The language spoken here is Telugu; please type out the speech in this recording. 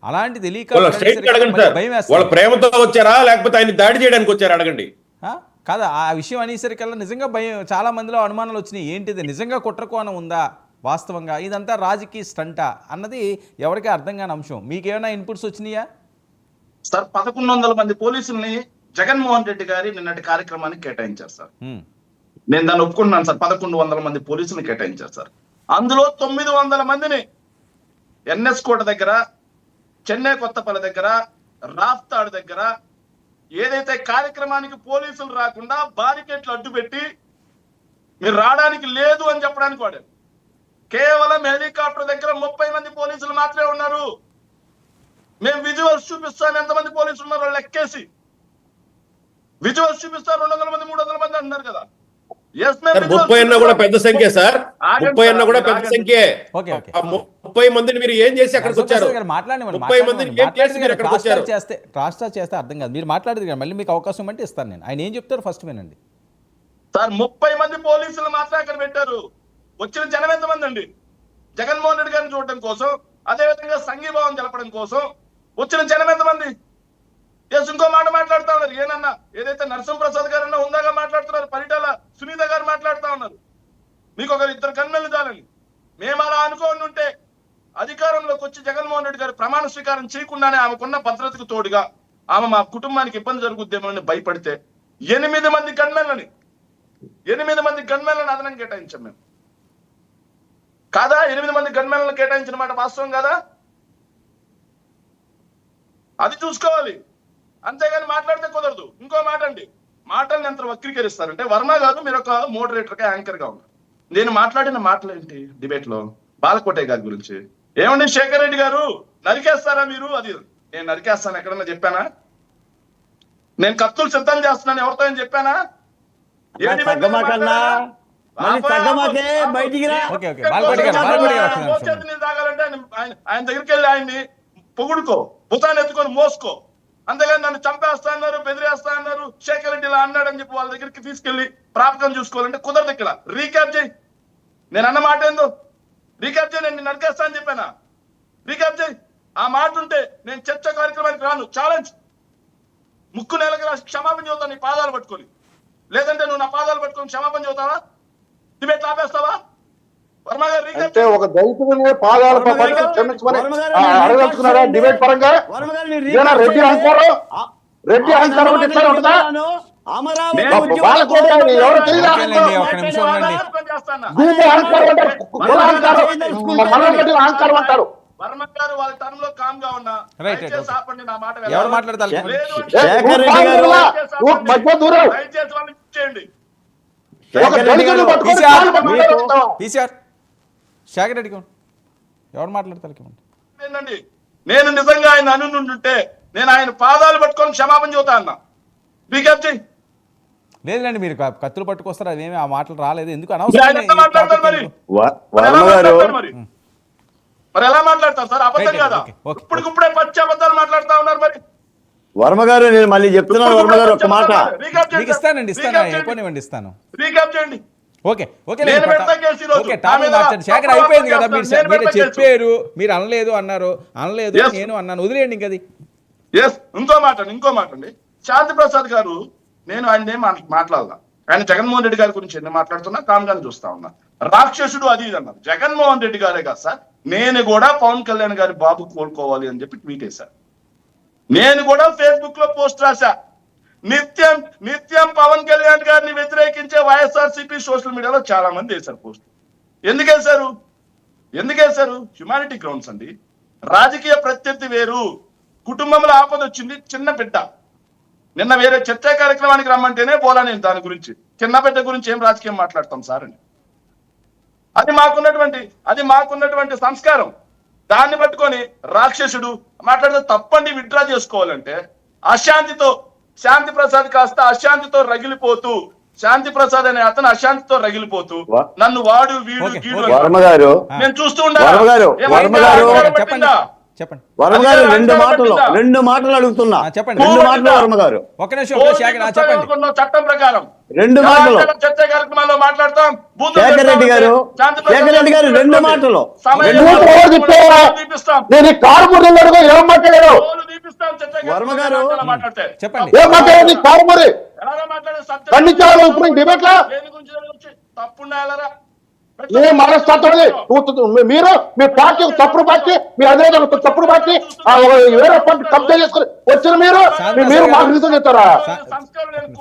అలాంటి తెలియక భయం వాళ్ళ వేస్తారు. ప్రేమతో వచ్చారా లేకపోతే ఆయన దాడి చేయడానికి వచ్చారా అడగండి. కాదా ఆ విషయం అనేసరికల్లా నిజంగా భయం, చాలా మందిలో అనుమానాలు వచ్చినాయి. ఏంటిది నిజంగా కుట్రకోణం ఉందా, వాస్తవంగా ఇదంతా రాజకీయ స్టంటా అన్నది ఎవరికీ అర్థం కాని అంశం. మీకేమైనా ఇన్పుట్స్ వచ్చినాయా? సార్ 1100 మంది పోలీసుల్ని జగన్మోహన్ రెడ్డి గారి నిన్నటి కార్యక్రమానికి కేటాయించారు సార్. నేను దాన్ని ఒప్పుకుంటున్నాను సార్. 1100 మంది పోలీసులు కేటాయించారు సార్. అందులో 900 మందిని ఎన్ఎస్ కోట దగ్గర, చెన్నై కొత్తపల్లి దగ్గర, రాఫ్తాడ్ దగ్గర ఏదైతే కార్యక్రమానికి పోలీసులు రాకుండా బారికేట్లు అడ్డుపెట్టి మీరు రావడానికి లేదు అని చెప్పడానికి వాడారు. కేవలం హెలికాప్టర్ దగ్గర 30 మంది పోలీసులు మాత్రమే ఉన్నారు. మేము విజువల్స్ చూపిస్తాం ఎంతమంది పోలీసులు ఉన్నారో లెక్కేసి. విజువల్స్ చూపిస్తారు 200 మంది 300 మంది అంటున్నారు కదా. 30 అన్నా కూడా పెద్ద సంఖ్య సార్. 30 అన్నా కూడా పెద్ద సంఖ్య. 30 మందిని మీరు ఏం చేసి అక్కడికి వచ్చారు? 30 మందిని ఏం చేసి మీరు అక్కడికి వచ్చారు? రాష్ట్రాలు చేస్తే అర్థం కాదు. మీరు మాట్లాడేది కదా, మళ్ళీ మీకు అవకాశం అంటే ఇస్తాను నేను. ఆయన ఏం చెప్తారు ఫస్ట్ వినండి సార్. 30 మంది పోలీసులు మాత్రం అక్కడ పెట్టారు. వచ్చిన జనం ఎంతమంది అండి? జగన్మోహన్ రెడ్డి గారిని చూడటం కోసం, అదేవిధంగా సంఘీభావం తెలపడం కోసం వచ్చిన జనం ఎంతమంది? ఇంకో మాట మాట్లాడుతా ఉన్నారు. ఏనన్నా ఏదైతే నరసింహప్రసాద్ గారన్నా ఉందాగా మాట్లాడుతున్నారు, పరిటాల సునీత గారు మాట్లాడుతా ఉన్నారు. మీకు ఒక 2 కన్నులు చాలని. మేము అలా అనుకోని ఉంటే అధికారంలోకి వచ్చి జగన్మోహన్ రెడ్డి గారు ప్రమాణ స్వీకారం చేయకుండానే ఆమెకున్న భద్రతకు తోడుగా ఆమె మా కుటుంబానికి ఇబ్బంది జరుగుద్దేమో అని భయపడితే 8 మంది గన్మెన్లని అదనం కేటాయించాం మేము. కాదా? 8 మంది గన్మెన్లను కేటాయించిన మాట వాస్తవం కాదా? అది చూసుకోవాలి. అంతేగాని మాట్లాడితే కుదరదు. ఇంకో మాట అండి, మాటల్ని ఎంత వక్రీకరిస్తారంటే, వర్మ గారు మీరు ఒక మోడరేటర్ గా యాంకర్ గా ఉన్నారు. నేను మాట్లాడిన మాటలు ఏంటి డిబేట్ లో? బాలకోటే గారి గురించి ఏమండి, శేఖర్ రెడ్డి గారు నరికేస్తారా మీరు? అది నేను నరికేస్తాను ఎక్కడన్నా చెప్పానా? నేను కత్తులు సిద్ధం చేస్తున్నాను ఎవరితో అని చెప్పానా? తాగాలంటే ఆయన దగ్గరికి వెళ్ళి ఆయన్ని పొగుడుకో, భుతాన్ని ఎత్తుకొని మోసుకో. అంతేగాని నన్ను చంపేస్తా అన్నారు, బెదిరేస్తా అన్నారు, శేఖర్ రెడ్డి ఇలా అన్నాడని చెప్పి వాళ్ళ దగ్గరికి తీసుకెళ్లి ప్రాపకం చూసుకోవాలంటే కుదరదు. ఇక్కడ రీక్యాప్ చేయి. నేను అన్న మాట ఏందో రీక్యాప్ చేయి. నేను నరికేస్తా అని చెప్పానా? రీక్యాప్ చేయి. ఆ మాట ఉంటే నేను చర్చ కార్యక్రమానికి రాను. ఛాలెంజ్. ముక్కు నేలకి రాసి క్షమాపణ చెబుతాను నీ పాదాలు పట్టుకొని. లేదంటే నువ్వు నా పాదాలు పట్టుకొని క్షమాపణ చెబుతావా? డిబేట్ ఆపేస్తావా? వర్మ గారు అంటే ఒక దళితుడిని పాదాలు క్షమించమని అడగలుచుకున్నారా డిబేట్ పరంగా? రెడ్డి అంటారు, రెడ్డి అంటారు ఇట్లా ఉంటుందా? అహంకారం అంటారు. వర్మ గారు వాళ్ళ టర్మ్ లో కామ్ గా ఉన్నా ఆపండి. నా మాట ఎవరు మాట్లాడతారు? దయచేసి వాళ్ళని చేయండి. శేఖర్ రెడ్డి ఎవరు మాట్లాడతారు? ఏంటండి, నేను నిజంగా ఆయన అనుంటే నేను ఆయన పాదాలు పట్టుకొని క్షమాపణ చెబుతా అన్నా. రీక్యాప్ చేయి. లేదండి, మీరు కత్తులు పట్టుకొస్తారు, అదేమి ఆ మాటలు రాలేదు. ఎందుకు మరి ఎలా మాట్లాడతారు సార్? అబద్ధం కదా? ఇప్పుడే పచ్చి అబద్ధాలు మాట్లాడుతా ఉన్నారు. మరి వర్మ గారు నేను మళ్ళీ చెప్తున్నాను. వర్మ గారు ఒక మాట ఇస్తానండి, ఇస్తాను. రీక్యాప్ చేయండి. ఓకే శేఖర్ అయిపోయింది కదా. మీరు చెప్పారు, మీరు అనలేదు అన్నారు, నేను అన్నాను, వదిలేయండి ఇంకది. ఇంకో మాట అండి, శాంతి ప్రసాద్ గారు, నేను ఆయన ఏం మాట్లాడాల. ఆయన జగన్మోహన్ రెడ్డి గారి గురించి ఎన్ని మాట్లాడుతున్నా కామ్గానే చూస్తా ఉన్నా. రాక్షసుడు అది ఇది అన్నారు. జగన్మోహన్ రెడ్డి గారే కాదు సార్, నేను కూడా పవన్ కళ్యాణ్ గారి బాబు కోలుకోవాలి అని చెప్పి ట్వీట్ వేశాను. నేను కూడా ఫేస్బుక్ లో పోస్ట్ రాశా. నిత్యం పవన్ కళ్యాణ్ గారిని వ్యతిరేకించే వైఎస్ఆర్సీపీ సోషల్ మీడియాలో చాలా మంది వేశారు పోస్ట్. ఎందుకు వేశారు? హ్యుమానిటీ గ్రౌండ్స్ అండి. రాజకీయ ప్రత్యర్థి వేరు. కుటుంబంలో ఆపద వచ్చింది, చిన్న బిడ్డ. నిన్న వేరే చర్చా కార్యక్రమానికి రమ్మంటేనే పోలా నేను దాని గురించి. చిన్న బిడ్డ గురించి ఏం రాజకీయం మాట్లాడతాం సార్ అని. అది మాకున్నటువంటి సంస్కారం. దాన్ని పట్టుకొని రాక్షసుడు మాట్లాడితే తప్పండి. విత్డ్రా చేసుకోవాలంటే అశాంతితో శాంతి ప్రసాద్ కాస్త అశాంతితో రగిలిపోతూ, శాంతి ప్రసాద్ అనే అతను అశాంతితో రగిలిపోతూ నన్ను వాడు వీడు గీడు నేను చూస్తూ ఉండాలి. చెప్పండి వర్మ గారు అధికారులు రెండు మాటలు అడుగుతున్నా. చెప్పండి. రెండు మాటలు వర్మ గారు. ఒక్క నిమిషం చెప్పండి. చట్టం ప్రకారం రెండు మాటలు. చర్చ కార్యక్రమాల్లో మాట్లాడతాం. శేఖర్ రెడ్డి గారు రెండు మాటలు. నేను కారుమూరి ఏం మాట్లాడారు? వర్మ గారు చెప్పండి. ఏం మాట్లాడారు కారుమూరి? ఖండించాలి ఇప్పుడు డిబేట్ లో తప్పున్నారా ఏ మనస్తత్వం మీరు మీ పార్టీ తప్పుడు పార్టీ మీ అదే తప్పుడు పార్టీ వేరే పార్టీ కబ్జా చేసుకుని వచ్చిన మీరు మాకు రీజన్ చెప్తారా? సంస్కారం